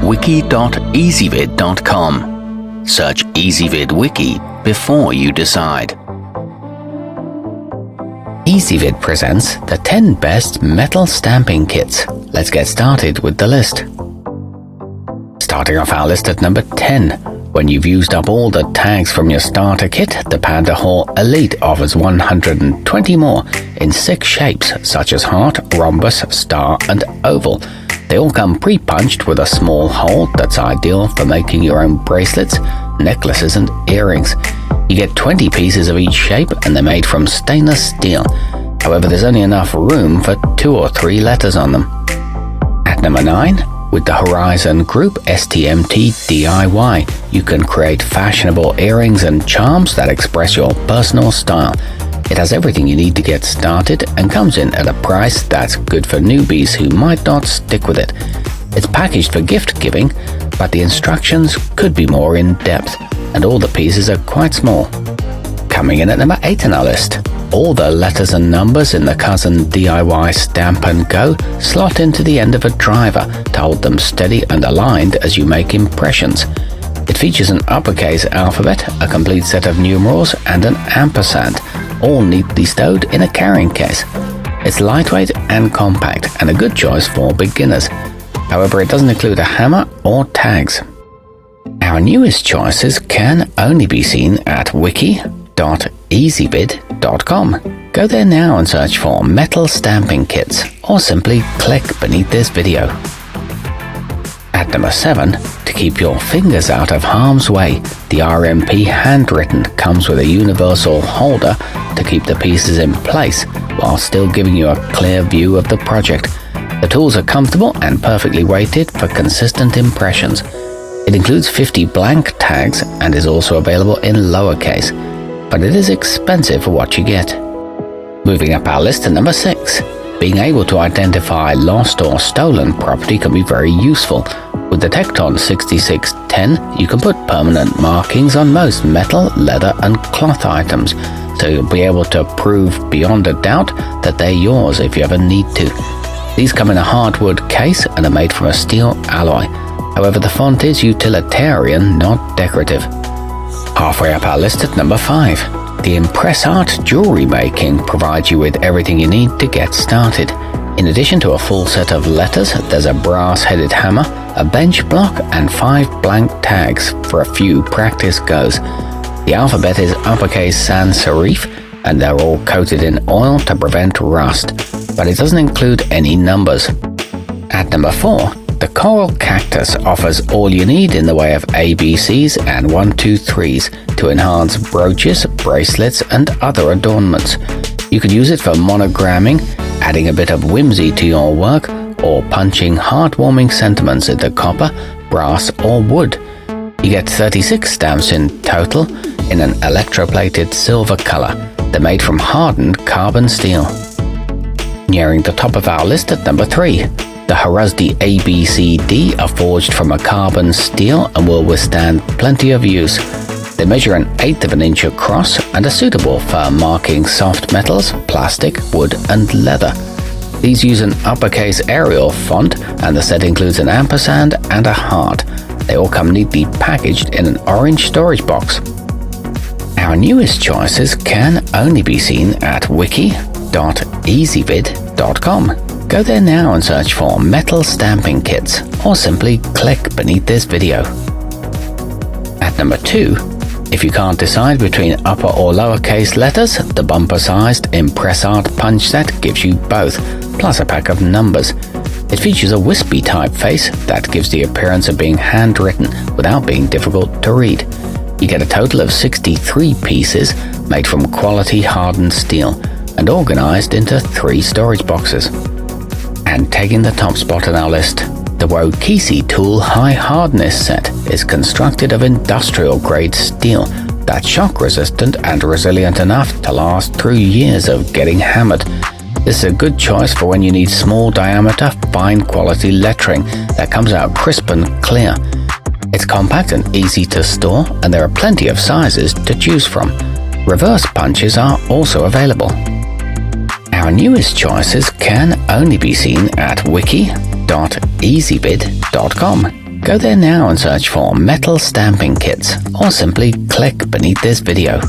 wiki.ezvid.com. Search Ezvid Wiki before you decide. Ezvid presents the 10 best metal stamping kits. Let's get started with the list. Starting off our list at number 10. When you've used up all the tags from your starter kit, the Pandahall Elite offers 120 more in 6 shapes such as heart, rhombus, star and oval. They all come pre-punched with a small hole that's ideal for making your own bracelets, necklaces and earrings. You get 20 pieces of each shape and they're made from stainless steel. However, there's only enough room for 2 or 3 letters on them. At number 9, with the Horizon Group stmt DIY, you can create fashionable earrings and charms that express your personal style. It has everything you need to get started and comes in at a price that's good for newbies who might not stick with it. It's packaged for gift giving, but the instructions could be more in depth, and all the pieces are quite small. Coming in at number 8 on our list, all the letters and numbers in the Cousin DIY Stamp and Go slot into the end of a driver to hold them steady and aligned as you make impressions. It features an uppercase alphabet, a complete set of numerals and an ampersand, all neatly stowed in a carrying case. It's lightweight and compact and a good choice for beginners. However, it doesn't include a hammer or tags. Our newest choices can only be seen at wiki.ezvid.com. Go there now and search for metal stamping kits, or simply click beneath this video. At number 7, to keep your fingers out of harm's way, the RMP Handwritten comes with a universal holder to keep the pieces in place while still giving you a clear view of the project. The tools are comfortable and perfectly weighted for consistent impressions. It includes 50 blank tags and is also available in lowercase, but it is expensive for what you get. Moving up our list to number 6. Being able to identify lost or stolen property can be very useful. With the Tekton 6610, you can put permanent markings on most metal, leather and cloth items, so you'll be able to prove beyond a doubt that they're yours if you ever need to. These come in a hardwood case and are made from a steel alloy. However, the font is utilitarian, not decorative. Halfway up our list at number 5. The impressart jewelry making provides you with everything you need to get started. In addition to a full set of letters, there's a brass-headed hammer, a bench block and 5 blank tags for a few practice goes. The alphabet is uppercase sans serif and they're all coated in oil to prevent rust, but it doesn't include any numbers. At number 4, the Coral Cactus offers all you need in the way of ABCs and 1, 2, 3s to enhance brooches, bracelets and other adornments. You can use it for monogramming, adding a bit of whimsy to your work, or punching heartwarming sentiments into copper, brass or wood. You get 36 stamps in total in an electroplated silver color. They're made from hardened carbon steel. Nearing the top of our list at number 3. The horusdy ABCD are forged from a carbon steel and will withstand plenty of use. They measure 1/8 of an inch across and are suitable for marking soft metals, plastic, wood and leather. These use an uppercase Arial font and the set includes an ampersand and a heart. They all come neatly packaged in an orange storage box. Our newest choices can only be seen at wiki.ezvid.com. Go there now and search for metal stamping kits, or simply click beneath this video. At number 2, if you can't decide between upper or lowercase letters, the bumper-sized impressart punch set gives you both, plus a pack of numbers. It features a wispy typeface that gives the appearance of being handwritten without being difficult to read. You get a total of 63 pieces made from quality hardened steel and organized into 3 storage boxes. And taking the top spot on our list, the wokesi tool high hardness set is constructed of industrial grade steel that's shock resistant and resilient enough to last through years of getting hammered. This is a good choice for when you need small diameter, fine quality lettering that comes out crisp and clear. It's compact and easy to store, and there are plenty of sizes to choose from. Reverse punches are also available. Our newest choices can only be seen at wiki.ezvid.com. Go there now and search for metal stamping kits, or simply click beneath this video.